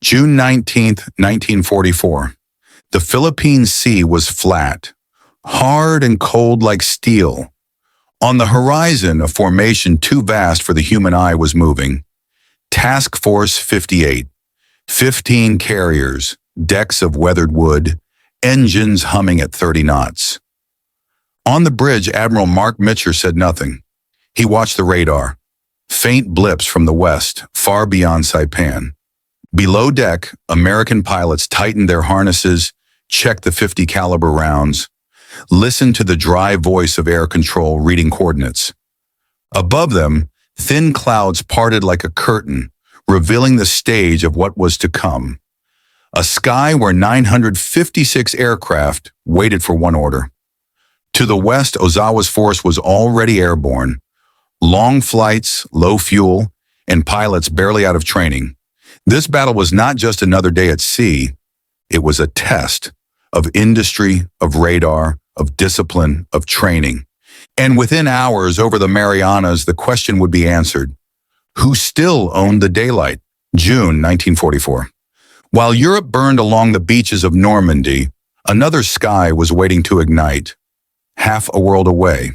June 19, 1944. The Philippine Sea was flat, hard and cold like steel. On the horizon, a formation too vast for the human eye was moving. Task Force 58. 15 carriers, decks of weathered wood, engines humming at 30 knots. On the bridge, Admiral Mark Mitscher said nothing. He watched the radar. Faint blips from the west, far beyond Saipan. Below deck, American pilots tightened their harnesses, checked the 50 caliber rounds, listened to the dry voice of air control reading coordinates. Above them, thin clouds parted like a curtain, revealing the stage of what was to come. A sky where 956 aircraft waited for one order. To the west, Ozawa's force was already airborne. Long flights, low fuel, and pilots barely out of training. This battle was not just another day at sea. It was a test of industry, of radar, of discipline, of training. And within hours over the Marianas, the question would be answered. Who still owned the daylight? June 1944. While Europe burned along the beaches of Normandy, another sky was waiting to ignite, half a world away.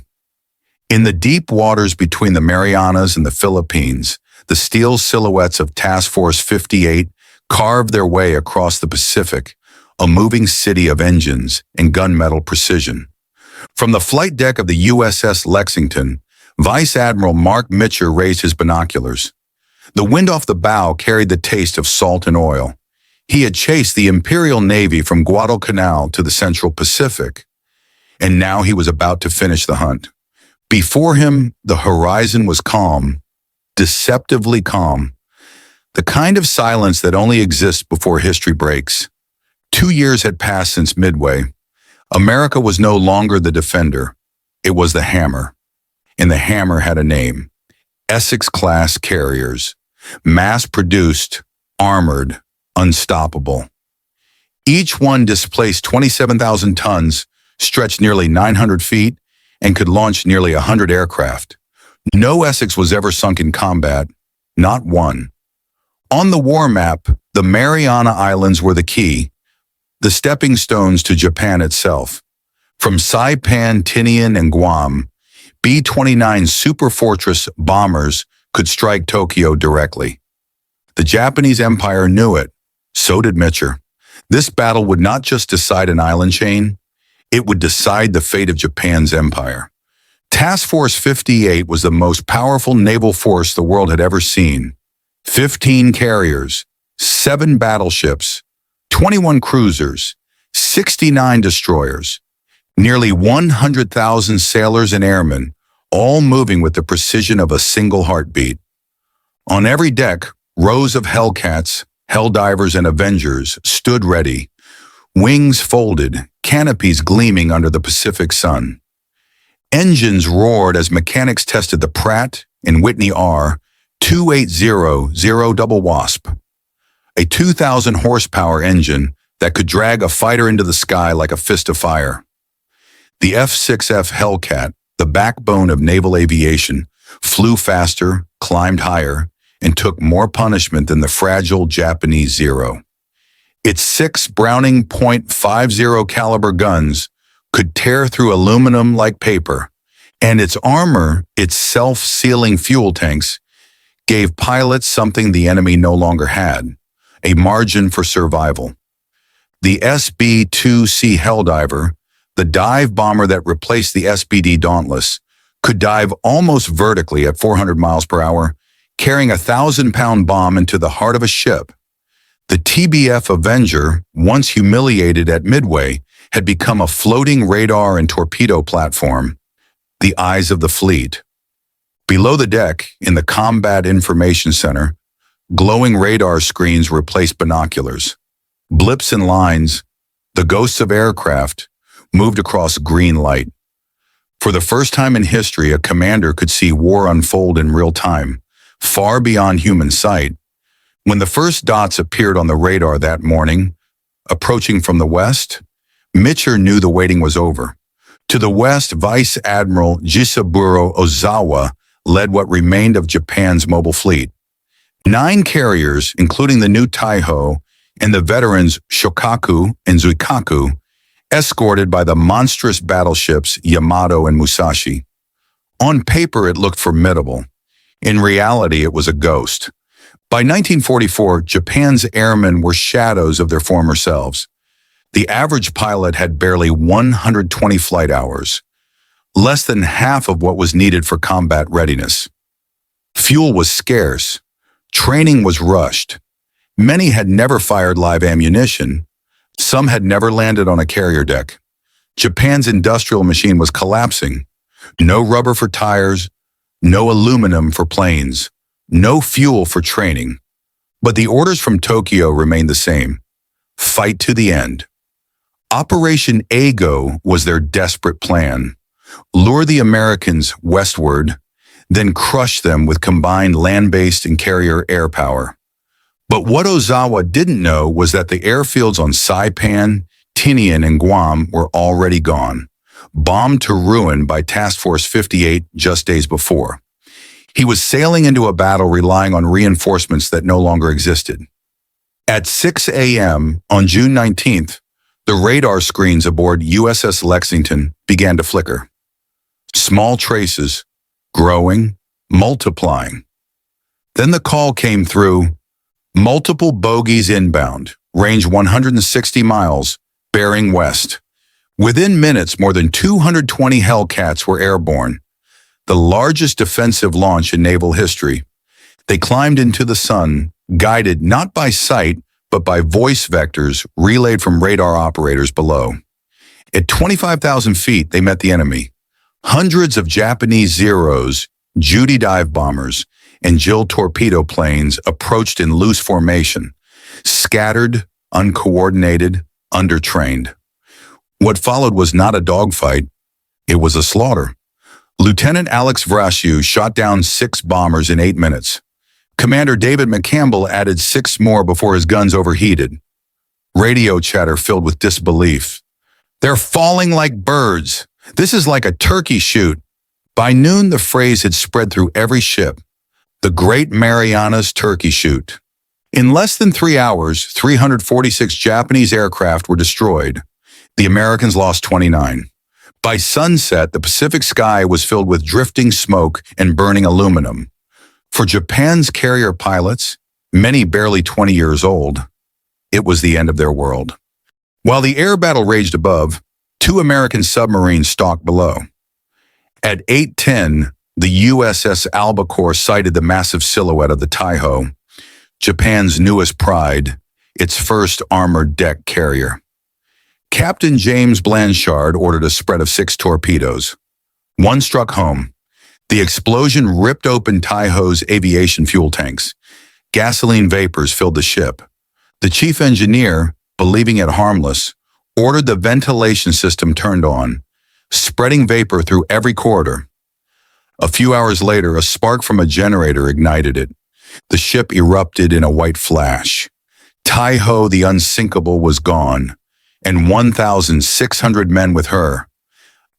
In the deep waters between the Marianas and the Philippines, the steel silhouettes of Task Force 58 carved their way across the Pacific, a moving city of engines and gunmetal precision. From the flight deck of the USS Lexington, Vice Admiral Mark Mitscher raised his binoculars. The wind off the bow carried the taste of salt and oil. He had chased the Imperial Navy from Guadalcanal to the Central Pacific, and now he was about to finish the hunt. Before him, the horizon was calm, deceptively calm, the kind of silence that only exists before history breaks. 2 years had passed since Midway. America was no longer the defender. It was the hammer. And the hammer had a name. Essex-Class carriers. Mass-produced, armored, unstoppable. Each one displaced 27,000 tons, stretched nearly 900 feet, and could launch nearly 100 aircraft. No Essex was ever sunk in combat, not one. On the war map, the Mariana Islands were the key, the stepping stones to Japan itself. From Saipan, Tinian, and Guam, B-29 Superfortress bombers could strike Tokyo directly. The Japanese Empire knew it. So did Mitscher. This battle would not just decide an island chain, it would decide the fate of Japan's empire. Task Force 58 was the most powerful naval force the world had ever seen. 15 carriers, 7 battleships, 21 cruisers, 69 destroyers, nearly 100,000 sailors and airmen, all moving with the precision of a single heartbeat. On every deck, rows of Hellcats, Helldivers, and Avengers stood ready, wings folded, canopies gleaming under the Pacific sun. Engines roared as mechanics tested the Pratt and Whitney R-2800 Double Wasp, a 2,000 horsepower engine that could drag a fighter into the sky like a fist of fire. The F-6F Hellcat, the backbone of naval aviation, flew faster, climbed higher, and took more punishment than the fragile Japanese Zero. Its 6 Browning .50 caliber guns could tear through aluminum like paper, and its armor, its self-sealing fuel tanks, gave pilots something the enemy no longer had, a margin for survival. The SB-2C Helldiver, the dive bomber that replaced the SBD Dauntless, could dive almost vertically at 400 miles per hour, carrying a 1,000-pound bomb into the heart of a ship. The TBF Avenger, once humiliated at Midway, had become a floating radar and torpedo platform, the eyes of the fleet. Below the deck, in the Combat Information Center, glowing radar screens replaced binoculars. Blips and lines, the ghosts of aircraft, moved across green light. For the first time in history, a commander could see war unfold in real time, far beyond human sight. When the first dots appeared on the radar that morning, approaching from the west, Mitscher knew the waiting was over. To the west, Vice Admiral Jisaburo Ozawa led what remained of Japan's mobile fleet. 9 carriers, including the new Taihō and the veterans Shōkaku and Hiyō, escorted by the monstrous battleships Yamato and Musashi. On paper, it looked formidable. In reality, it was a ghost. By 1944, Japan's airmen were shadows of their former selves. The average pilot had barely 120 flight hours, less than half of what was needed for combat readiness. Fuel was scarce. Training was rushed. Many had never fired live ammunition. Some had never landed on a carrier deck. Japan's industrial machine was collapsing. No rubber for tires, no aluminum for planes, no fuel for training. But the orders from Tokyo remained the same. Fight to the end. Operation Eigo was their desperate plan. Lure the Americans westward, then crush them with combined land-based and carrier air power. But what Ozawa didn't know was that the airfields on Saipan, Tinian, and Guam were already gone, bombed to ruin by Task Force 58 just days before. He was sailing into a battle relying on reinforcements that no longer existed. At 6 a.m. on June 19th, the radar screens aboard USS Lexington began to flicker. Small traces, growing, multiplying. Then the call came through, multiple bogies inbound, range 160 miles, bearing west. Within minutes, more than 220 Hellcats were airborne, the largest defensive launch in naval history. They climbed into the sun, guided not by sight, but by voice vectors relayed from radar operators below. At 25,000 feet, they met the enemy. Hundreds of Japanese Zeros, Judy dive bombers, and Jill torpedo planes approached in loose formation, scattered, uncoordinated, undertrained. What followed was not a dogfight, it was a slaughter. Lieutenant Alex Vrashew shot down 6 bombers in 8 minutes. Commander David McCampbell added 6 more before his guns overheated. Radio chatter filled with disbelief. "They're falling like birds. This is like a turkey shoot." By noon, the phrase had spread through every ship. The Great Marianas Turkey Shoot. In less than 3 hours, 346 Japanese aircraft were destroyed. The Americans lost 29. By sunset, the Pacific sky was filled with drifting smoke and burning aluminum. For Japan's carrier pilots, many barely 20 years old, it was the end of their world. While the air battle raged above, 2 American submarines stalked below. At 8:10, the USS Albacore sighted the massive silhouette of the Taihō, Japan's newest pride, its first armored deck carrier. Captain James Blanchard ordered a spread of 6 torpedoes. One struck home. The explosion ripped open Taihō's aviation fuel tanks. Gasoline vapors filled the ship. The chief engineer, believing it harmless, ordered the ventilation system turned on, spreading vapor through every corridor. A few hours later, a spark from a generator ignited it. The ship erupted in a white flash. Taihō the unsinkable was gone, and 1,600 men with her.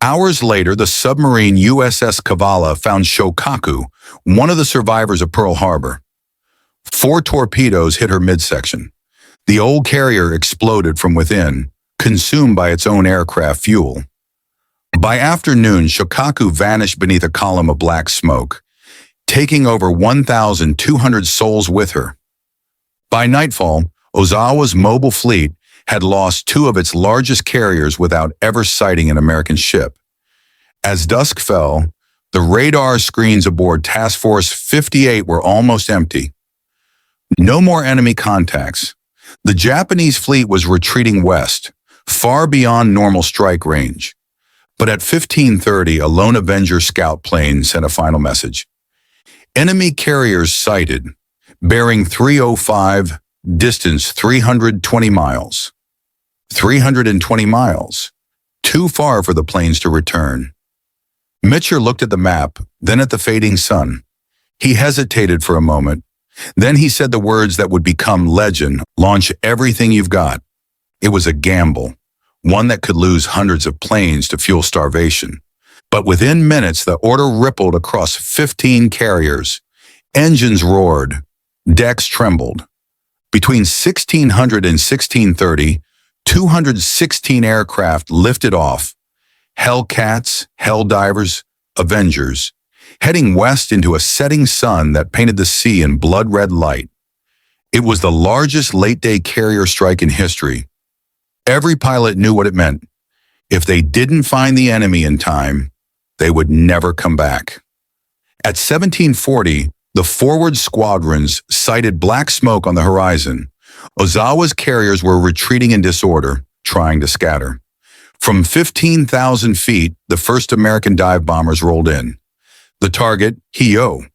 Hours later, the submarine USS Kavala found Shōkaku, one of the survivors of Pearl Harbor. 4 torpedoes hit her midsection. The old carrier exploded from within, consumed by its own aircraft fuel. By afternoon, Shōkaku vanished beneath a column of black smoke, taking over 1,200 souls with her. By nightfall, Ozawa's mobile fleet had lost 2 of its largest carriers without ever sighting an American ship. As dusk fell, the radar screens aboard Task Force 58 were almost empty. No more enemy contacts. The Japanese fleet was retreating west, far beyond normal strike range. But at 15:30, a lone Avenger scout plane sent a final message. Enemy carriers sighted, bearing 305, distance 320 miles. 320 miles. Too far for the planes to return. Mitscher looked at the map, then at the fading sun. He hesitated for a moment. Then he said the words that would become legend, "Launch everything you've got." It was a gamble, one that could lose hundreds of planes to fuel starvation. But within minutes, the order rippled across 15 carriers. Engines roared. Decks trembled. Between 1600 and 1630, 216 aircraft lifted off, Hellcats, Helldivers, Avengers, heading west into a setting sun that painted the sea in blood-red light. It was the largest late-day carrier strike in history. Every pilot knew what it meant. If they didn't find the enemy in time, they would never come back. At 1740, the forward squadrons sighted black smoke on the horizon. Ozawa's carriers were retreating in disorder, trying to scatter. From 15,000 feet, the first American dive bombers rolled in. The target, Hiyō.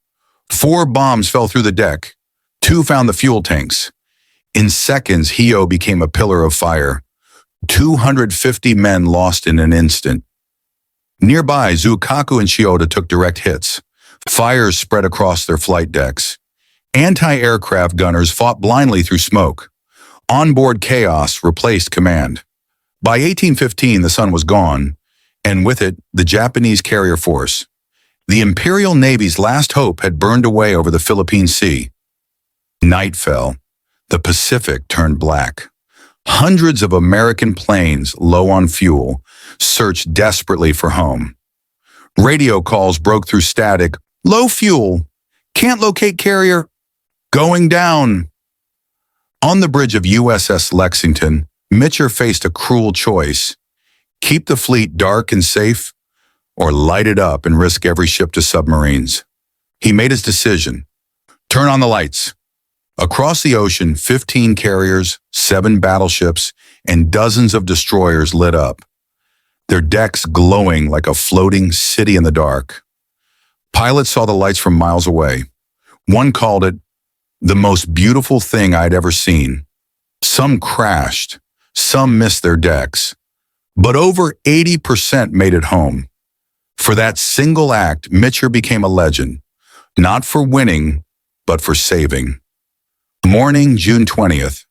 4 bombs fell through the deck. 2 found the fuel tanks. In seconds, Hiyō became a pillar of fire. 250 men lost in an instant. Nearby, Shōkaku and Hiyō took direct hits. Fires spread across their flight decks. Anti-aircraft gunners fought blindly through smoke. Onboard chaos replaced command. By 1815, the sun was gone, and with it, the Japanese carrier force. The Imperial Navy's last hope had burned away over the Philippine Sea. Night fell. The Pacific turned black. Hundreds of American planes, low on fuel, searched desperately for home. Radio calls broke through static. Low fuel. Can't locate carrier. Going down. On the bridge of USS Lexington, Mitscher faced a cruel choice. Keep the fleet dark and safe, or light it up and risk every ship to submarines. He made his decision. Turn on the lights. Across the ocean, 15 carriers, 7 battleships, and dozens of destroyers lit up, their decks glowing like a floating city in the dark. Pilots saw the lights from miles away. One called it the most beautiful thing I'd ever seen. Some crashed, some missed their decks, but over 80% made it home. For that single act, Mitscher became a legend, not for winning, but for saving. Morning, June 20th.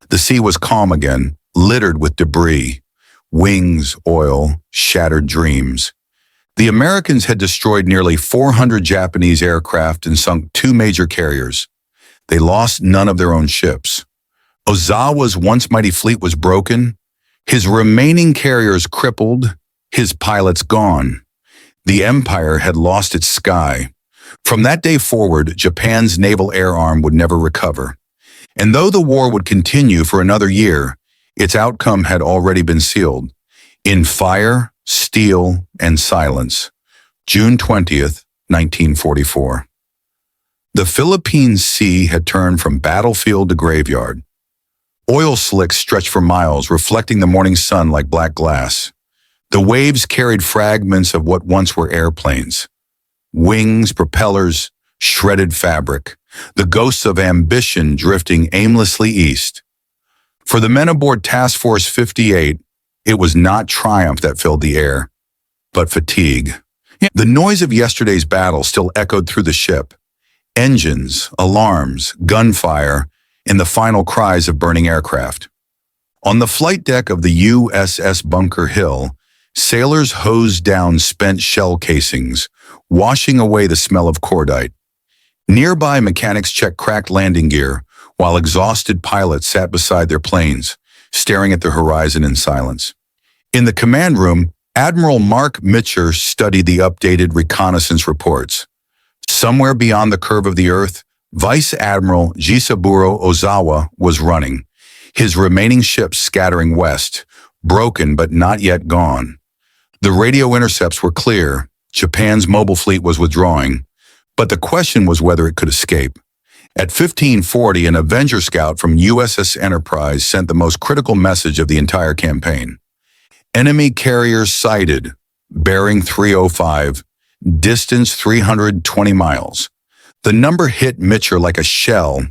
The sea was calm again, littered with debris, wings, oil, shattered dreams. The Americans had destroyed nearly 400 Japanese aircraft and sunk 2 major carriers. They lost none of their own ships. Ozawa's once mighty fleet was broken, his remaining carriers crippled, his pilots gone. The empire had lost its sky. From that day forward, Japan's naval air arm would never recover. And though the war would continue for another year, its outcome had already been sealed. In fire, steel, and silence. June 20th, 1944. The Philippine Sea had turned from battlefield to graveyard. Oil slicks stretched for miles, reflecting the morning sun like black glass. The waves carried fragments of what once were airplanes. Wings, propellers, shredded fabric, the ghosts of ambition drifting aimlessly east. For the men aboard Task Force 58, it was not triumph that filled the air, but fatigue. The noise of yesterday's battle still echoed through the ship. Engines, alarms, gunfire, and the final cries of burning aircraft. On the flight deck of the USS Bunker Hill, sailors hosed down spent shell casings, washing away the smell of cordite. Nearby, mechanics checked cracked landing gear, while exhausted pilots sat beside their planes, staring at the horizon in silence. In the command room, Admiral Mark Mitscher studied the updated reconnaissance reports. Somewhere beyond the curve of the Earth, Vice Admiral Jisaburo Ozawa was running, his remaining ships scattering west, broken but not yet gone. The radio intercepts were clear. Japan's mobile fleet was withdrawing, but the question was whether it could escape. At 1540, an Avenger scout from USS Enterprise sent the most critical message of the entire campaign. Enemy carriers sighted, bearing 305, distance 320 miles. The number hit Mitscher like a shell.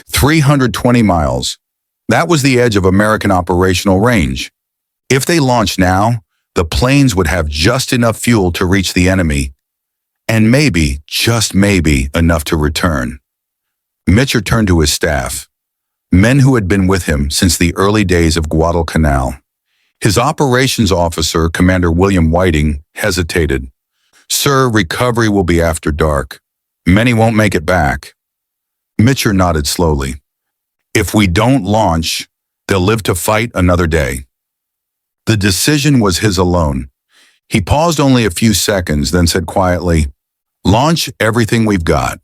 320 miles. That was the edge of American operational range. If they launched now, the planes would have just enough fuel to reach the enemy, and maybe, just maybe, enough to return. Mitscher turned to his staff, men who had been with him since the early days of Guadalcanal. His operations officer, Commander William Whiting, hesitated. "Sir, recovery will be after dark. Many won't make it back." Mitscher nodded slowly. If we don't launch, they'll live to fight another day. The decision was his alone. He paused only a few seconds, then said quietly, "Launch everything we've got."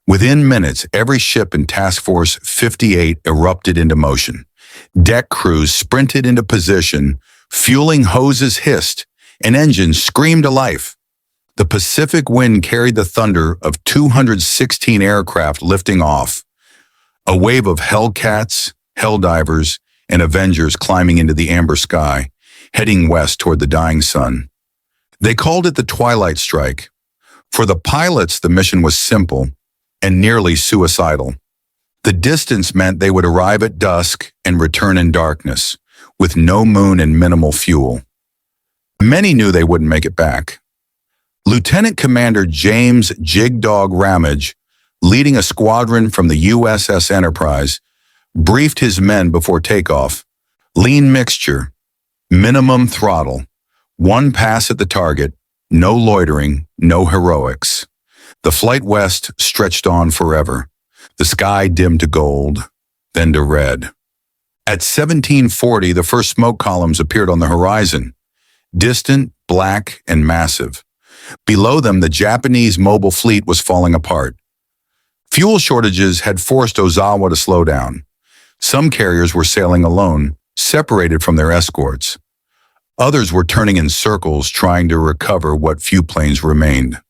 Within minutes, every ship in Task Force 58 erupted into motion. Deck crews sprinted into position, fueling hoses hissed, and engines screamed to life. The Pacific wind carried the thunder of 216 aircraft lifting off. A wave of Hellcats, Helldivers, and Avengers climbing into the amber sky, heading west toward the dying sun. They called it the Twilight Strike. For the pilots, the mission was simple and nearly suicidal. The distance meant they would arrive at dusk and return in darkness, with no moon and minimal fuel. Many knew they wouldn't make it back. Lieutenant Commander James Jig Dog Ramage, leading a squadron from the USS Enterprise, briefed his men before takeoff. Lean Mitscher, minimum throttle, one pass at the target, no loitering, no heroics. The flight west stretched on forever. The sky dimmed to gold, then to red. At 1740, the first smoke columns appeared on the horizon, distant, black, and massive. Below them, the Japanese mobile fleet was falling apart. Fuel shortages had forced Ozawa to slow down. Some carriers were sailing alone, separated from their escorts. Others were turning in circles, trying to recover what few planes remained.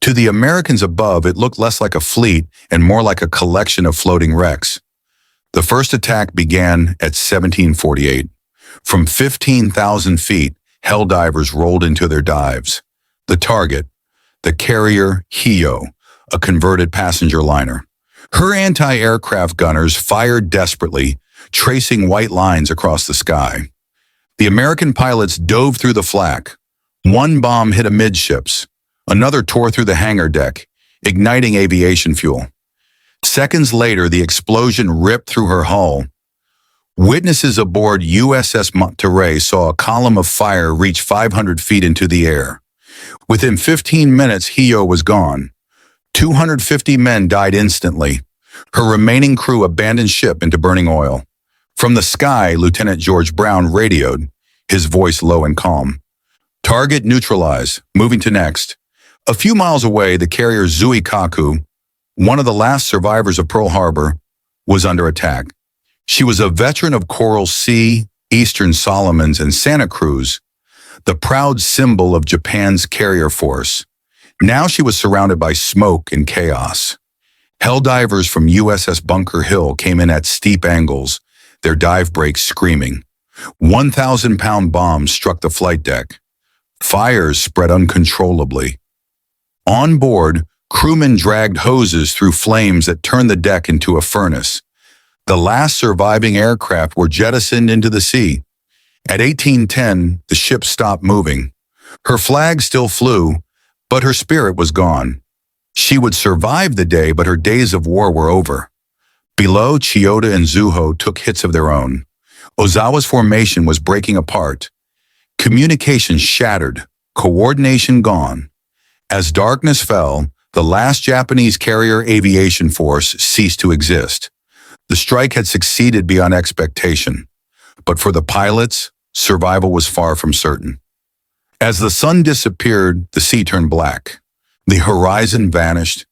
To the Americans above, it looked less like a fleet and more like a collection of floating wrecks. The first attack began at 1748. From 15,000 feet, Helldivers rolled into their dives. The target, the carrier Hiyō, a converted passenger liner. Her anti-aircraft gunners fired desperately, tracing white lines across the sky. The American pilots dove through the flak. One bomb hit amidships. Another tore through the hangar deck, igniting aviation fuel. Seconds later, the explosion ripped through her hull. Witnesses aboard USS Monterey saw a column of fire reach 500 feet into the air. Within 15 minutes, Hiyō was gone. 250 men died instantly. Her remaining crew abandoned ship into burning oil. From the sky, Lieutenant George Brown radioed, his voice low and calm. "Target neutralized, moving to next." A few miles away, the carrier Shōkaku, one of the last survivors of Pearl Harbor, was under attack. She was a veteran of Coral Sea, Eastern Solomons, and Santa Cruz, the proud symbol of Japan's carrier force. Now she was surrounded by smoke and chaos. Helldivers from USS Bunker Hill came in at steep angles, their dive brakes screaming. 1,000-pound bombs struck the flight deck. Fires spread uncontrollably. On board, crewmen dragged hoses through flames that turned the deck into a furnace. The last surviving aircraft were jettisoned into the sea. At 1810, the ship stopped moving. Her flag still flew, but her spirit was gone. She would survive the day, but her days of war were over. Below, Chiyoda and Zuho took hits of their own. Ozawa's formation was breaking apart. Communication shattered, coordination gone. As darkness fell, the last Japanese carrier aviation force ceased to exist. The strike had succeeded beyond expectation, but for the pilots, survival was far from certain. As the sun disappeared, the sea turned black. The horizon vanished.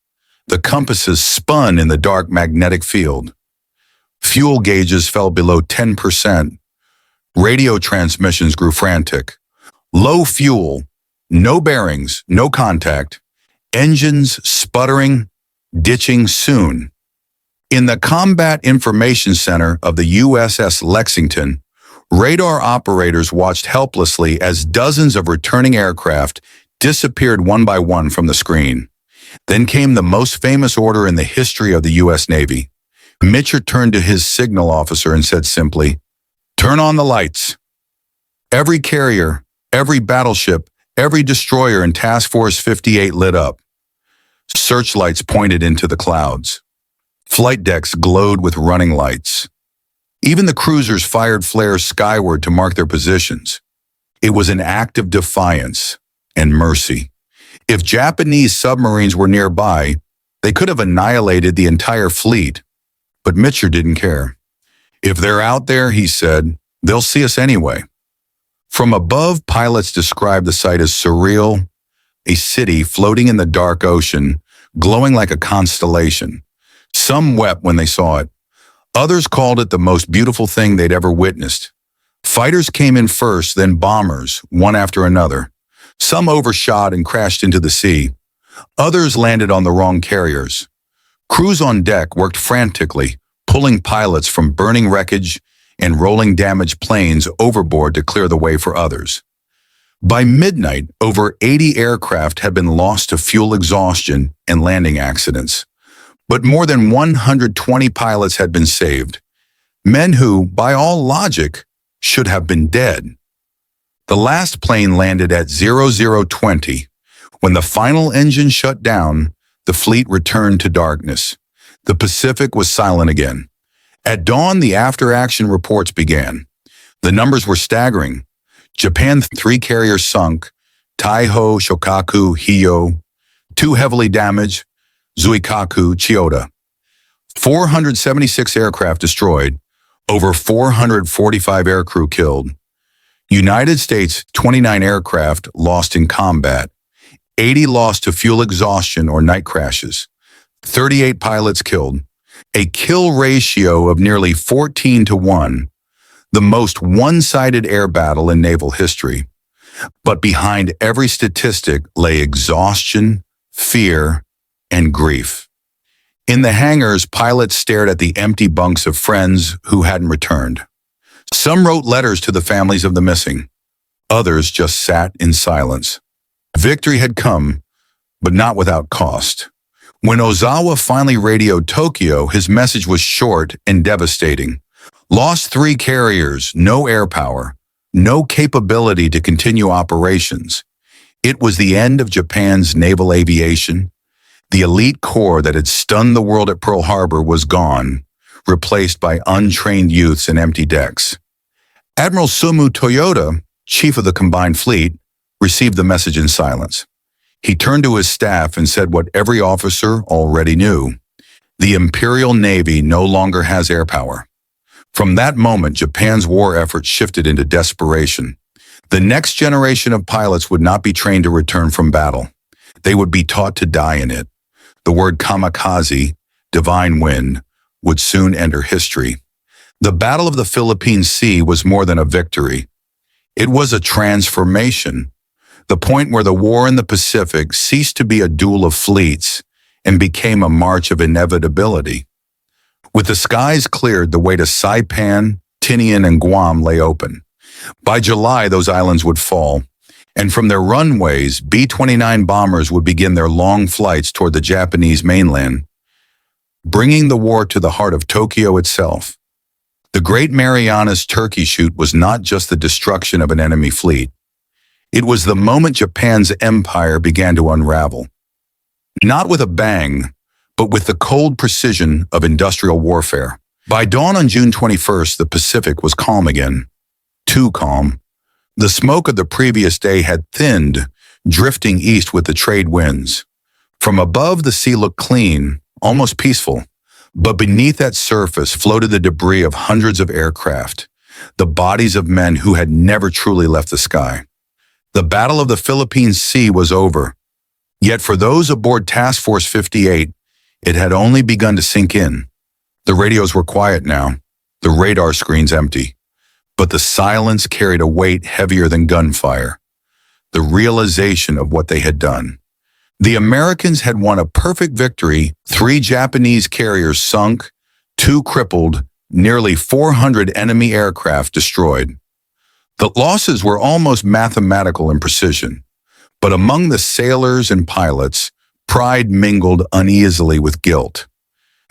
The compasses spun in the dark magnetic field. Fuel gauges fell below 10%. Radio transmissions grew frantic. Low fuel, no bearings, no contact. Engines sputtering, ditching soon. In the Combat Information Center of the USS Lexington, radar operators watched helplessly as dozens of returning aircraft disappeared one by one from the screen. Then came the most famous order in the history of the U.S. Navy. Mitscher turned to his signal officer and said simply, "Turn on the lights." Every carrier, every battleship, every destroyer in Task Force 58 lit up. Searchlights pointed into the clouds. Flight decks glowed with running lights. Even the cruisers fired flares skyward to mark their positions. It was an act of defiance and mercy. If Japanese submarines were nearby, They could have annihilated the entire fleet, but Mitscher didn't care. If they're out there, he said, they'll see us anyway. From above, pilots described the sight as surreal, a city floating in the dark ocean, glowing like a constellation. Some wept when they saw it. Others called it the most beautiful thing they'd ever witnessed. Fighters came in first, then bombers, one after another. Some overshot and crashed into the sea. Others landed on the wrong carriers. Crews on deck worked frantically, pulling pilots from burning wreckage and rolling damaged planes overboard to clear the way for others. By midnight, over 80 aircraft had been lost to fuel exhaustion and landing accidents. But more than 120 pilots had been saved, men who, by all logic, should have been dead. The last plane landed at 0020. When the final engine shut down, the fleet returned to darkness. The Pacific was silent again. At dawn, the after-action reports began. The numbers were staggering. Japan 3 carriers sunk, Taihō, Shōkaku, Hiyō, 2 heavily damaged, Zuikaku, Chiyoda. 476 aircraft destroyed, over 445 aircrew killed. United States 29 aircraft lost in combat, 80 lost to fuel exhaustion or night crashes, 38 pilots killed, a kill ratio of nearly 14-1, the most one-sided air battle in naval history. But behind every statistic lay exhaustion, fear, and grief. In the hangars, pilots stared at the empty bunks of friends who hadn't returned. Some wrote letters to the families of the missing. Others just sat in silence. Victory had come, but not without cost. When Ozawa finally radioed Tokyo, his message was short and devastating. Lost 3 carriers, no air power, no capability to continue operations. It was the end of Japan's naval aviation. The elite corps that had stunned the world at Pearl Harbor was gone, replaced by untrained youths and empty decks. Admiral Sumu Toyota, chief of the combined fleet, received the message in silence. He turned to his staff and said what every officer already knew. The Imperial Navy no longer has air power. From that moment, Japan's war effort shifted into desperation. The next generation of pilots would not be trained to return from battle. They would be taught to die in it. The word kamikaze, divine wind, would soon enter history. The Battle of the Philippine Sea was more than a victory. It was a transformation, the point where the war in the Pacific ceased to be a duel of fleets and became a march of inevitability. With the skies cleared, the way to Saipan, Tinian, and Guam lay open. By July, those islands would fall, and from their runways, B-29 bombers would begin their long flights toward the Japanese mainland, bringing the war to the heart of Tokyo itself. The Great Marianas Turkey Shoot was not just the destruction of an enemy fleet. It was the moment Japan's empire began to unravel. Not with a bang, but with the cold precision of industrial warfare. By dawn on June 21st, the Pacific was calm again. Too calm. The smoke of the previous day had thinned, drifting east with the trade winds. From above, the sea looked clean, almost peaceful. But beneath that surface floated the debris of hundreds of aircraft, the bodies of men who had never truly left the sky. The Battle of the Philippine Sea was over. Yet for those aboard Task Force 58, it had only begun to sink in. The radios were quiet now, the radar screens empty. But the silence carried a weight heavier than gunfire, the realization of what they had done. The Americans had won a perfect victory, 3 Japanese carriers sunk, 2 crippled, nearly 400 enemy aircraft destroyed. The losses were almost mathematical in precision, but among the sailors and pilots, pride mingled uneasily with guilt.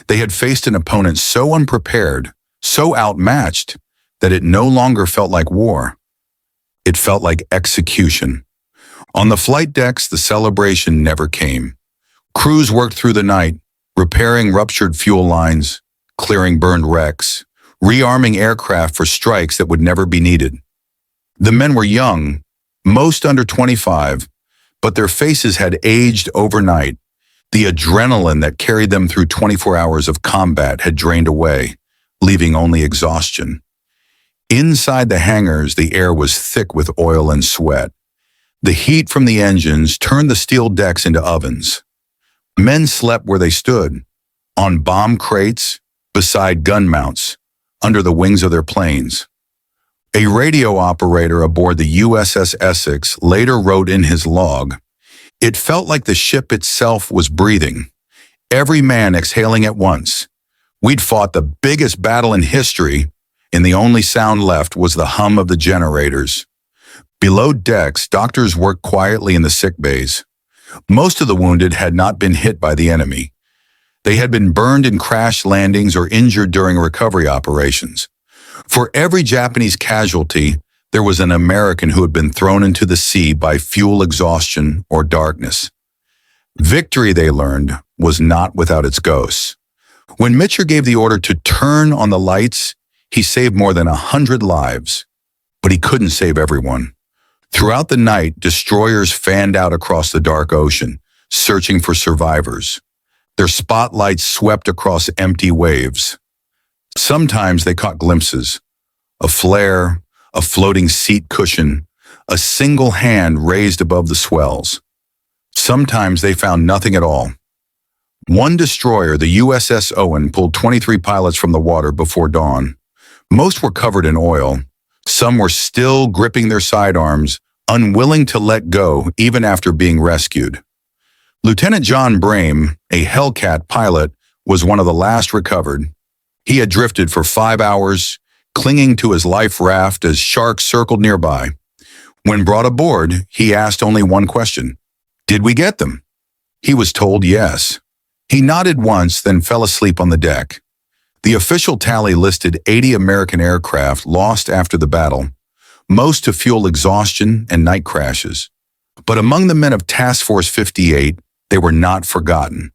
They had faced an opponent so unprepared, so outmatched, that it no longer felt like war. It felt like execution. On the flight decks, the celebration never came. Crews worked through the night, repairing ruptured fuel lines, clearing burned wrecks, rearming aircraft for strikes that would never be needed. The men were young, most under 25, but their faces had aged overnight. The adrenaline that carried them through 24 hours of combat had drained away, leaving only exhaustion. Inside the hangars, the air was thick with oil and sweat. The heat from the engines turned the steel decks into ovens. Men slept where they stood, on bomb crates, beside gun mounts, under the wings of their planes. A radio operator aboard the USS Essex later wrote in his log, "It felt like the ship itself was breathing, every man exhaling at once. We'd fought the biggest battle in history, and the only sound left was the hum of the generators." Below decks, doctors worked quietly in the sick bays. Most of the wounded had not been hit by the enemy. They had been burned in crash landings or injured during recovery operations. For every Japanese casualty, there was an American who had been thrown into the sea by fuel exhaustion or darkness. Victory, they learned, was not without its ghosts. When Mitscher gave the order to turn on the lights, he saved more than 100 lives. But he couldn't save everyone. Throughout the night, destroyers fanned out across the dark ocean, searching for survivors. Their spotlights swept across empty waves. Sometimes they caught glimpses. A flare, a floating seat cushion, a single hand raised above the swells. Sometimes they found nothing at all. One destroyer, the USS Owen, pulled 23 pilots from the water before dawn. Most were covered in oil. Some were still gripping their sidearms, unwilling to let go even after being rescued. Lieutenant John Brame, a Hellcat pilot, was one of the last recovered. He had drifted for 5 hours, clinging to his life raft as sharks circled nearby. When brought aboard, he asked only one question: "Did we get them?" He was told yes. He nodded once, then fell asleep on the deck. The official tally listed 80 American aircraft lost after the battle, most to fuel exhaustion and night crashes. But among the men of Task Force 58, they were not forgotten.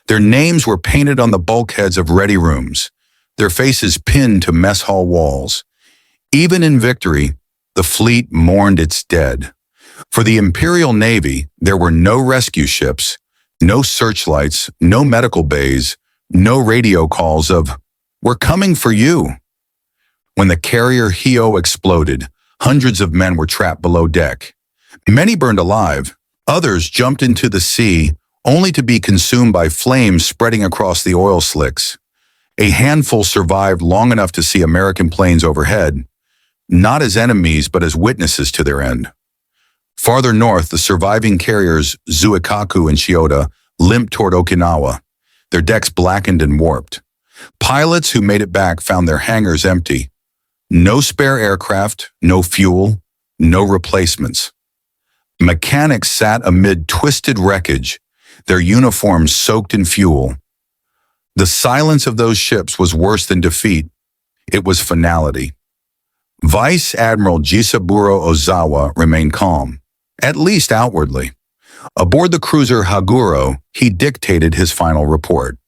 Their names were painted on the bulkheads of ready rooms, their faces pinned to mess hall walls. Even in victory, the fleet mourned its dead. For the Imperial Navy, there were no rescue ships, no searchlights, no medical bays, no radio calls of, "We're coming for you." When the carrier Hiyō exploded, hundreds of men were trapped below deck. Many burned alive. Others jumped into the sea, only to be consumed by flames spreading across the oil slicks. A handful survived long enough to see American planes overhead, not as enemies but as witnesses to their end. Farther north, the surviving carriers Shōkaku and Hiyō limped toward Okinawa, their decks blackened and warped. Pilots who made it back found their hangars empty. No spare aircraft, no fuel, no replacements. Mechanics sat amid twisted wreckage, their uniforms soaked in fuel. The silence of those ships was worse than defeat. It was finality. Vice Admiral Jisaburo Ozawa remained calm, at least outwardly. Aboard the cruiser Haguro, he dictated his final report.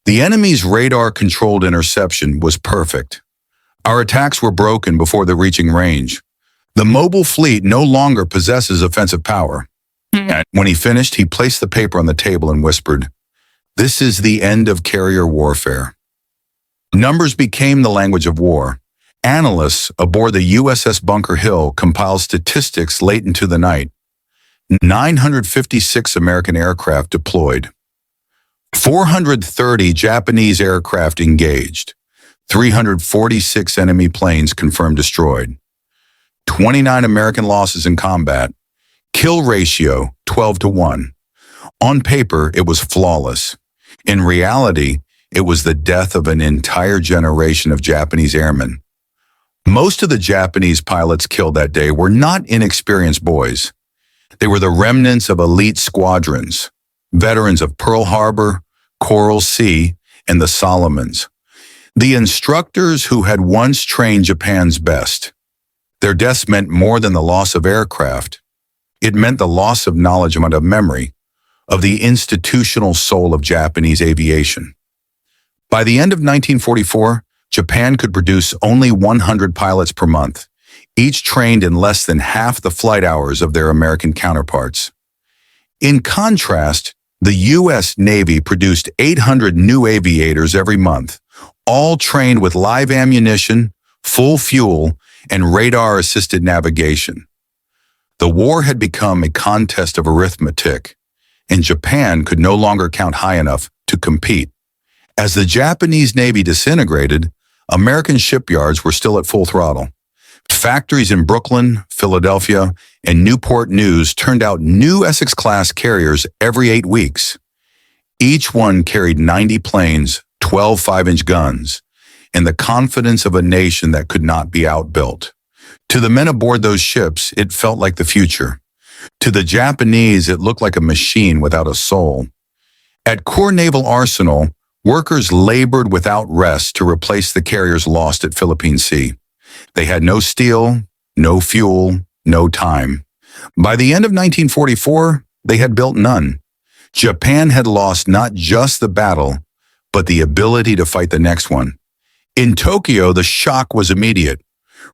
The enemy's radar-controlled interception was perfect. Our attacks were broken before the reaching range. The mobile fleet no longer possesses offensive power. And when he finished, he placed the paper on the table and whispered, "This is the end of carrier warfare." Numbers became the language of war. Analysts aboard the USS Bunker Hill compiled statistics late into the night. 956 American aircraft deployed. 430 Japanese aircraft engaged. 346 enemy planes confirmed destroyed. 29 American losses in combat. Kill ratio 12-1. On paper, it was flawless. In reality, it was the death of an entire generation of Japanese airmen. Most of the Japanese pilots killed that day were not inexperienced boys. They were the remnants of elite squadrons, veterans of Pearl Harbor, Coral Sea, and the Solomons. The instructors who had once trained Japan's best. Their deaths meant more than the loss of aircraft. It meant the loss of knowledge and of memory, of the institutional soul of Japanese aviation. By the end of 1944, Japan could produce only 100 pilots per month, each trained in less than half the flight hours of their American counterparts. In contrast, The U.S. Navy produced 800 new aviators every month, all trained with live ammunition, full fuel, and radar-assisted navigation. The war had become a contest of arithmetic, and Japan could no longer count high enough to compete. As the Japanese Navy disintegrated, American shipyards were still at full throttle. Factories in Brooklyn, Philadelphia, and Newport News turned out new Essex-Class carriers every 8 weeks. Each one carried 90 planes, 12 5-inch guns, and the confidence of a nation that could not be outbuilt. To the men aboard those ships, it felt like the future. To the Japanese, it looked like a machine without a soul. At Core Naval Arsenal, workers labored without rest to replace the carriers lost at Philippine Sea. They had no steel, no fuel, no time. By the end of 1944, they had built none. Japan had lost not just the battle, but the ability to fight the next one. In Tokyo, the shock was immediate.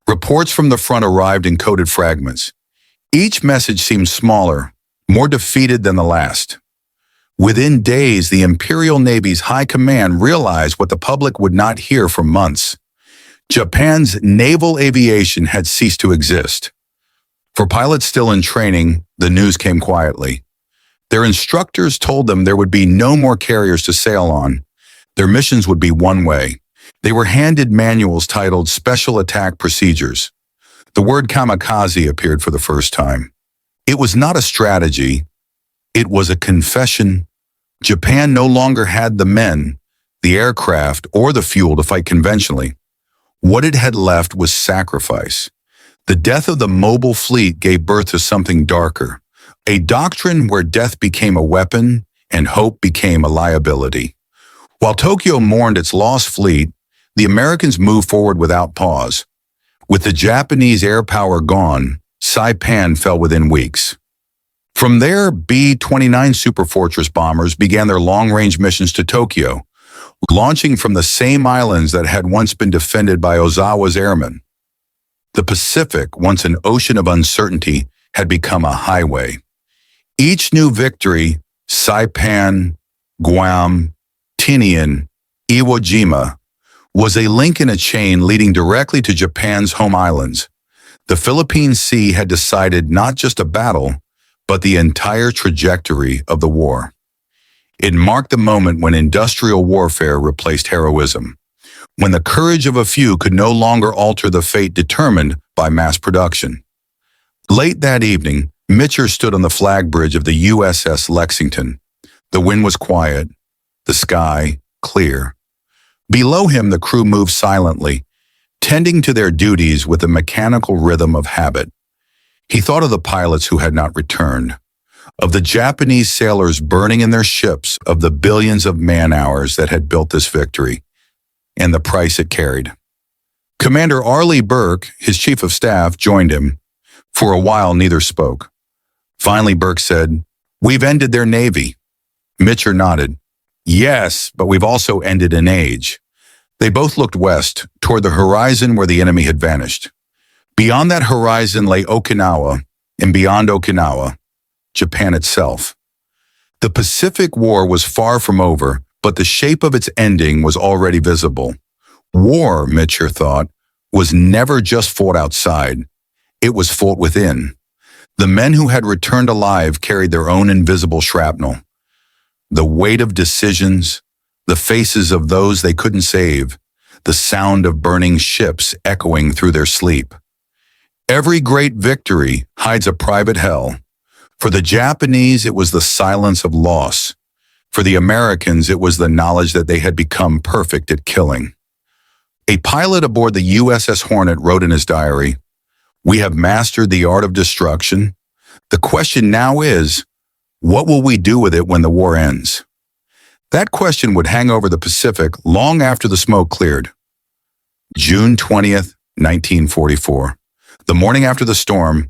Reports from the front arrived in coded fragments. Each message seemed smaller, more defeated than the last. Within days, the Imperial Navy's high command realized what the public would not hear for months. Japan's naval aviation had ceased to exist. For pilots still in training, the news came quietly. Their instructors told them there would be no more carriers to sail on. Their missions would be one way. They were handed manuals titled Special Attack Procedures. The word Kamikaze appeared for the first time. It was not a strategy. It was a confession. Japan no longer had the men, the aircraft, or the fuel to fight conventionally. What it had left was sacrifice. The death of the mobile fleet gave birth to something darker, a doctrine where death became a weapon and hope became a liability. While Tokyo mourned its lost fleet, the Americans moved forward without pause. With the Japanese air power gone, Saipan fell within weeks. From there, B-29 Superfortress bombers began their long-range missions to Tokyo, launching from the same islands that had once been defended by Ozawa's airmen. The Pacific, once an ocean of uncertainty, had become a highway. Each new victory, Saipan, Guam, Tinian, Iwo Jima, was a link in a chain leading directly to Japan's home islands. The Philippine Sea had decided not just a battle, but the entire trajectory of the war. It marked the moment when industrial warfare replaced heroism, when the courage of a few could no longer alter the fate determined by mass production. Late that evening, Mitscher stood on the flag bridge of the USS Lexington. The wind was quiet, the sky clear. Below him, the crew moved silently, tending to their duties with the mechanical rhythm of habit. He thought of the pilots who had not returned, of the Japanese sailors burning in their ships, of the billions of man-hours that had built this victory, and the price it carried. Commander Arleigh Burke, his chief of staff, joined him. For a while, neither spoke. Finally, Burke said, "We've ended their navy." Mitscher nodded. "Yes, but we've also ended an age." They both looked west, toward the horizon where the enemy had vanished. Beyond that horizon lay Okinawa, and beyond Okinawa, Japan itself. The Pacific War was far from over, but the shape of its ending was already visible. War, Mitscher thought, was never just fought outside. It was fought within. The men who had returned alive carried their own invisible shrapnel. The weight of decisions, the faces of those they couldn't save, the sound of burning ships echoing through their sleep. Every great victory hides a private hell. For the Japanese, it was the silence of loss. For the Americans, it was the knowledge that they had become perfect at killing. A pilot aboard the USS Hornet wrote in his diary, "We have mastered the art of destruction. The question now is, what will we do with it when the war ends?" That question would hang over the Pacific long after the smoke cleared. June 20th, 1944. The morning after the storm,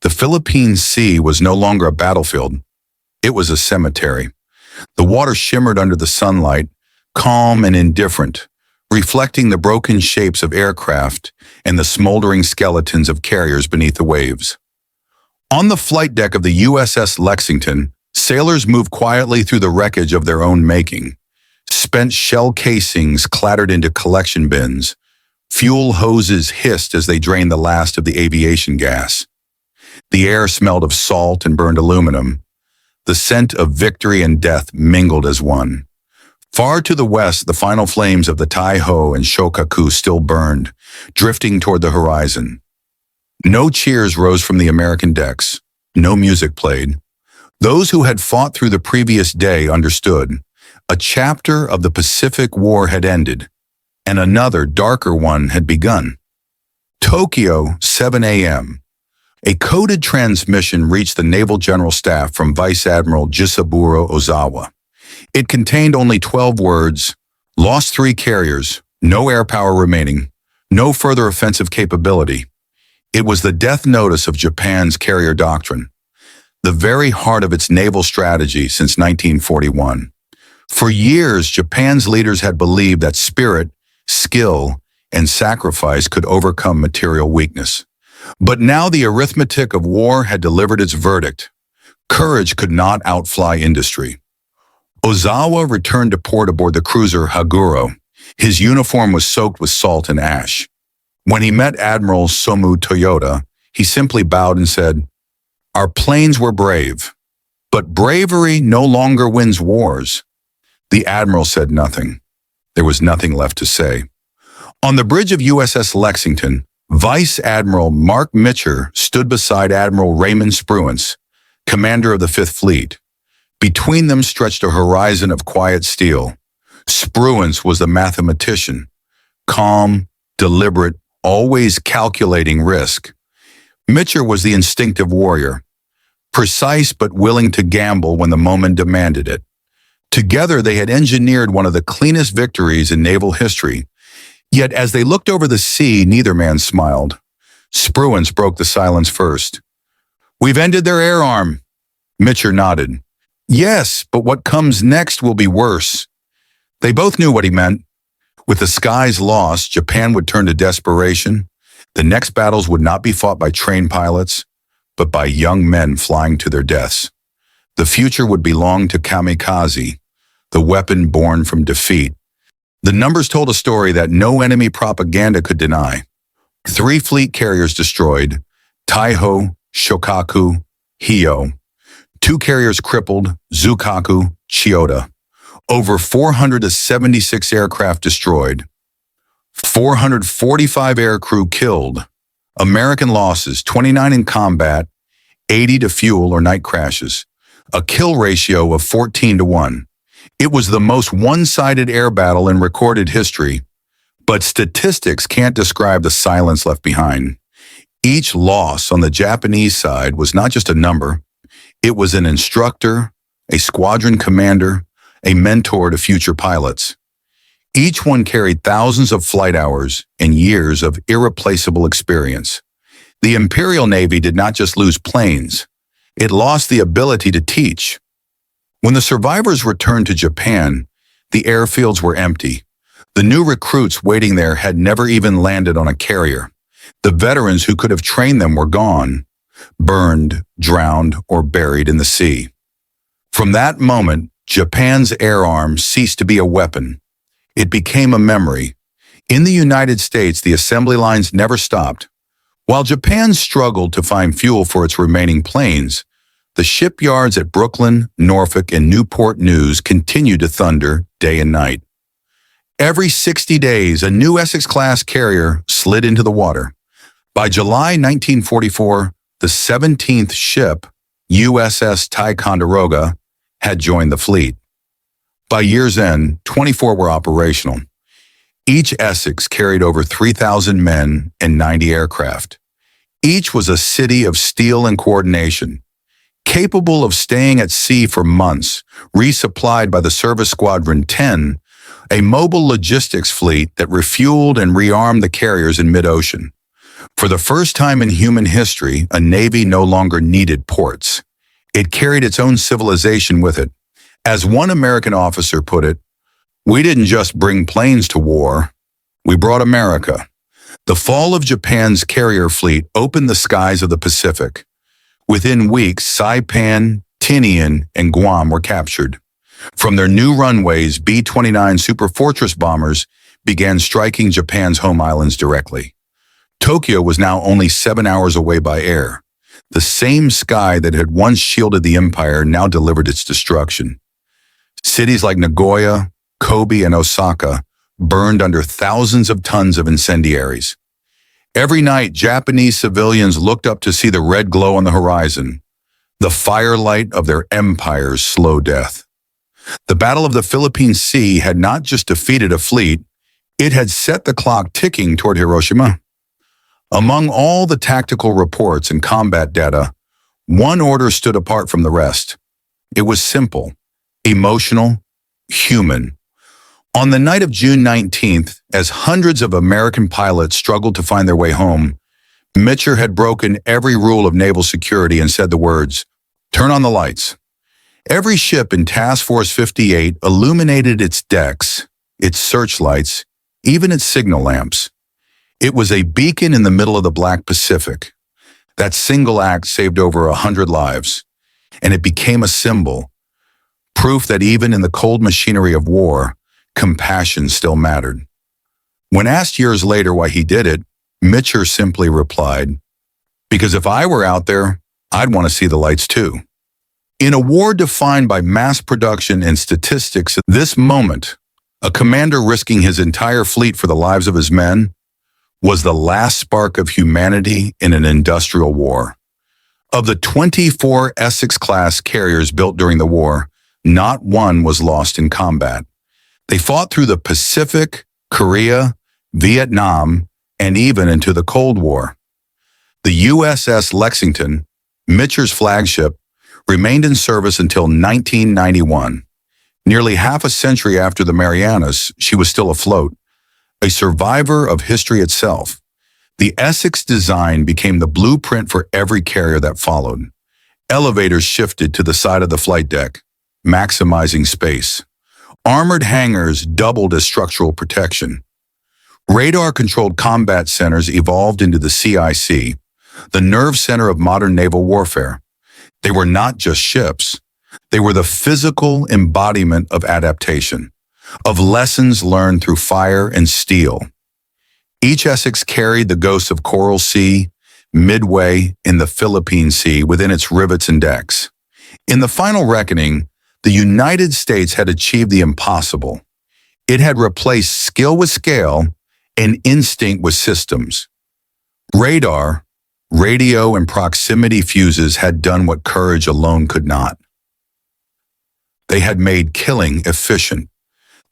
the Philippine Sea was no longer a battlefield. It was a cemetery. The water shimmered under the sunlight, calm and indifferent, reflecting the broken shapes of aircraft and the smoldering skeletons of carriers beneath the waves. On the flight deck of the USS Lexington, Sailors moved quietly through the wreckage of their own making. Spent shell casings clattered into collection bins. Fuel hoses hissed as they drained the last of the aviation gas. The air smelled of salt and burned aluminum. The scent of victory and death mingled as one. Far to the west, the final flames of the Taihō and Shōkaku still burned, drifting toward the horizon. No cheers rose from the American decks. No music played. Those who had fought through the previous day understood. A chapter of the Pacific War had ended, and another, darker one had begun. Tokyo, 7 a.m. A coded transmission reached the Naval General Staff from Vice Admiral Jisaburo Ozawa. It contained only 12 words: lost 3 carriers, no air power remaining, no further offensive capability. It was the death notice of Japan's carrier doctrine, the very heart of its naval strategy since 1941. For years, Japan's leaders had believed that spirit, skill, and sacrifice could overcome material weakness. But now the arithmetic of war had delivered its verdict. Courage could not outfly industry. Ozawa returned to port aboard the cruiser Haguro. His uniform was soaked with salt and ash. When he met Admiral Somu Toyota, he simply bowed and said, "Our planes were brave, but bravery no longer wins wars." The admiral said nothing. There was nothing left to say. On the bridge of USS Lexington, Vice Admiral Mark Mitscher stood beside Admiral Raymond Spruance, commander of the Fifth Fleet. Between them stretched a horizon of quiet steel. Spruance was the mathematician, calm, deliberate, always calculating risk. Mitscher was the instinctive warrior, precise but willing to gamble when the moment demanded it. Together, they had engineered one of the cleanest victories in naval history. Yet, as they looked over the sea, neither man smiled. Spruance broke the silence first. "We've ended their air arm." Mitscher nodded. "Yes, but what comes next will be worse." They both knew what he meant. With the skies lost, Japan would turn to desperation. The next battles would not be fought by trained pilots, but by young men flying to their deaths. The future would belong to Kamikaze, the weapon born from defeat. The numbers told a story that no enemy propaganda could deny. 3 fleet carriers destroyed: Taihō, Shōkaku, Hiyō. 2 carriers crippled: Zukaku, Chiyoda. Over 476 aircraft destroyed. 445 aircrew killed. American losses: 29 in combat, 80 to fuel or night crashes. A kill ratio of 14-1. It was the most one-sided air battle in recorded history, but statistics can't describe the silence left behind. Each loss on the Japanese side was not just a number. It was an instructor, a squadron commander, a mentor to future pilots. Each one carried thousands of flight hours and years of irreplaceable experience. The Imperial Navy did not just lose planes. It lost the ability to teach. When the survivors returned to Japan, the airfields were empty. The new recruits waiting there had never even landed on a carrier. The veterans who could have trained them were gone, burned, drowned, or buried in the sea. From that moment, Japan's air arm ceased to be a weapon. It became a memory. In the United States, the assembly lines never stopped. While Japan struggled to find fuel for its remaining planes, the shipyards at Brooklyn, Norfolk, and Newport News continued to thunder day and night. Every 60 days, a new Essex-Class carrier slid into the water. By July 1944, the 17th ship, USS Ticonderoga, had joined the fleet. By year's end, 24 were operational. Each Essex carried over 3,000 men and 90 aircraft. Each was a city of steel and coordination, capable of staying at sea for months, resupplied by the Service Squadron 10, a mobile logistics fleet that refueled and rearmed the carriers in mid-ocean. For the first time in human history, a navy no longer needed ports. It carried its own civilization with it. As one American officer put it, "We didn't just bring planes to war, we brought America." The fall of Japan's carrier fleet opened the skies of the Pacific. Within weeks, Saipan, Tinian, and Guam were captured. From their new runways, B-29 Superfortress bombers began striking Japan's home islands directly. Tokyo was now only 7 hours away by air. The same sky that had once shielded the empire now delivered its destruction. Cities like Nagoya, Kobe, and Osaka burned under thousands of tons of incendiaries. Every night, Japanese civilians looked up to see the red glow on the horizon, the firelight of their empire's slow death. The Battle of the Philippine Sea had not just defeated a fleet, it had set the clock ticking toward Hiroshima. Among all the tactical reports and combat data, one order stood apart from the rest. It was simple, emotional, human. On the night of June 19th, as hundreds of American pilots struggled to find their way home, Mitscher had broken every rule of naval security and said the words, "Turn on the lights." Every ship in Task Force 58 illuminated its decks, its searchlights, even its signal lamps. It was a beacon in the middle of the Black Pacific. That single act saved over 100 lives, and it became a symbol, proof that even in the cold machinery of war, compassion still mattered. When asked years later why he did it, Mitscher simply replied, "Because if I were out there, I'd want to see the lights too." In a war defined by mass production and statistics, at this moment, a commander risking his entire fleet for the lives of his men was the last spark of humanity in an industrial war. Of the 24 Essex-Class carriers built during the war, not one was lost in combat. They fought through the Pacific, Korea, Vietnam, and even into the Cold War. The USS Lexington, Mitscher's flagship, remained in service until 1991. Nearly half a century after the Marianas, she was still afloat, a survivor of history itself. The Essex design became the blueprint for every carrier that followed. Elevators shifted to the side of the flight deck, maximizing space. Armored hangars doubled as structural protection. Radar-controlled combat centers evolved into the CIC, the nerve center of modern naval warfare. They were not just ships. They were the physical embodiment of adaptation, of lessons learned through fire and steel. Each Essex carried the ghosts of Coral Sea, Midway, in the Philippine Sea within its rivets and decks. In the final reckoning, the United States had achieved the impossible. It had replaced skill with scale and instinct with systems. Radar, radio, and proximity fuses had done what courage alone could not. They had made killing efficient.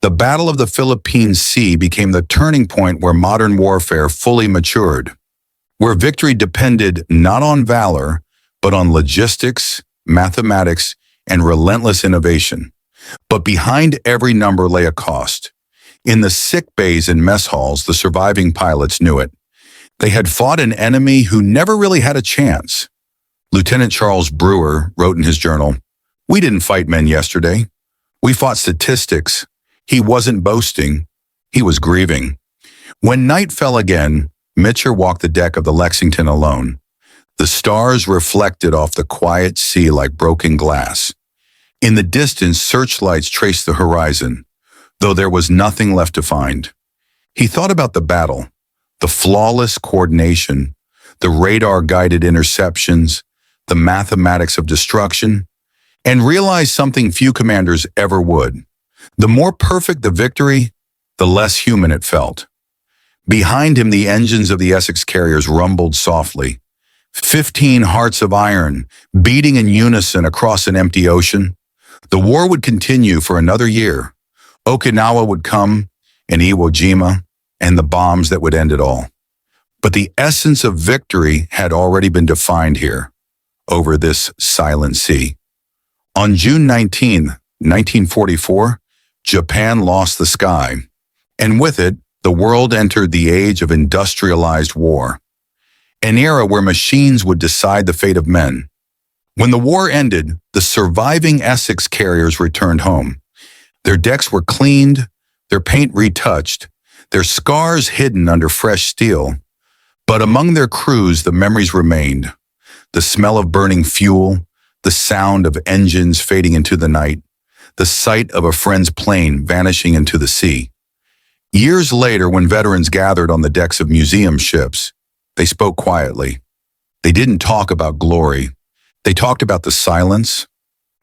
The Battle of the Philippine Sea became the turning point where modern warfare fully matured, where victory depended not on valor, but on logistics, mathematics, and relentless innovation. But behind every number lay a cost. In the sick bays and mess halls, the surviving pilots knew it. They had fought an enemy who never really had a chance. Lieutenant Charles Brewer wrote in his journal, "We didn't fight men yesterday. We fought statistics." He wasn't boasting, he was grieving. When night fell again, Mitscher walked the deck of the Lexington alone. The stars reflected off the quiet sea like broken glass. In the distance, searchlights traced the horizon, though there was nothing left to find. He thought about the battle, the flawless coordination, the radar-guided interceptions, the mathematics of destruction, and realized something few commanders ever would. The more perfect the victory, the less human it felt. Behind him, the engines of the Essex carriers rumbled softly. 15 hearts of iron, beating in unison across an empty ocean. The war would continue for another year. Okinawa would come, and Iwo Jima, and the bombs that would end it all. But the essence of victory had already been defined here, over this silent sea. On June 19, 1944, Japan lost the sky, and with it, the world entered the age of industrialized war, an era where machines would decide the fate of men. When the war ended, the surviving Essex carriers returned home. Their decks were cleaned, their paint retouched, their scars hidden under fresh steel. But among their crews, the memories remained. The smell of burning fuel, the the sound of engines fading into the night, the sight of a friend's plane vanishing into the sea. Years later, when veterans gathered on the decks of museum ships, they spoke quietly. They didn't talk about glory. They talked about the silence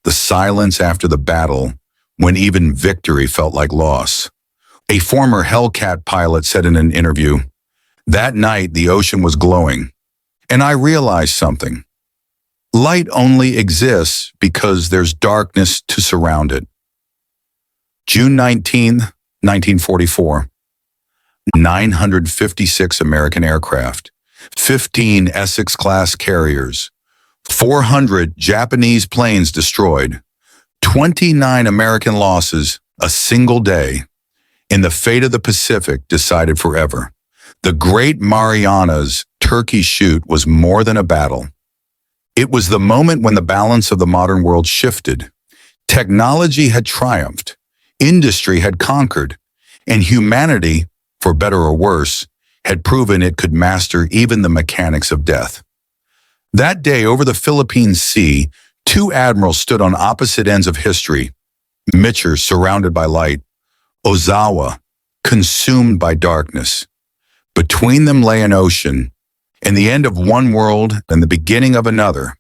after the battle, when even victory felt like loss. A former Hellcat pilot said in an interview, "That night the ocean was glowing, and I realized something. Light only exists because there's darkness to surround it." June 19, 1944. 956 American aircraft, 15 Essex-Class carriers, 400 Japanese planes destroyed, 29 American losses a single day, and the fate of the Pacific decided forever. The Great Marianas Turkey Shoot was more than a battle. It was the moment when the balance of the modern world shifted. Technology had triumphed, industry had conquered, and humanity, for better or worse, had proven it could master even the mechanics of death. That day, over the Philippine Sea, two admirals stood on opposite ends of history. Mitscher, surrounded by light; Ozawa, consumed by darkness. Between them lay an ocean, and the end of one world and the beginning of another.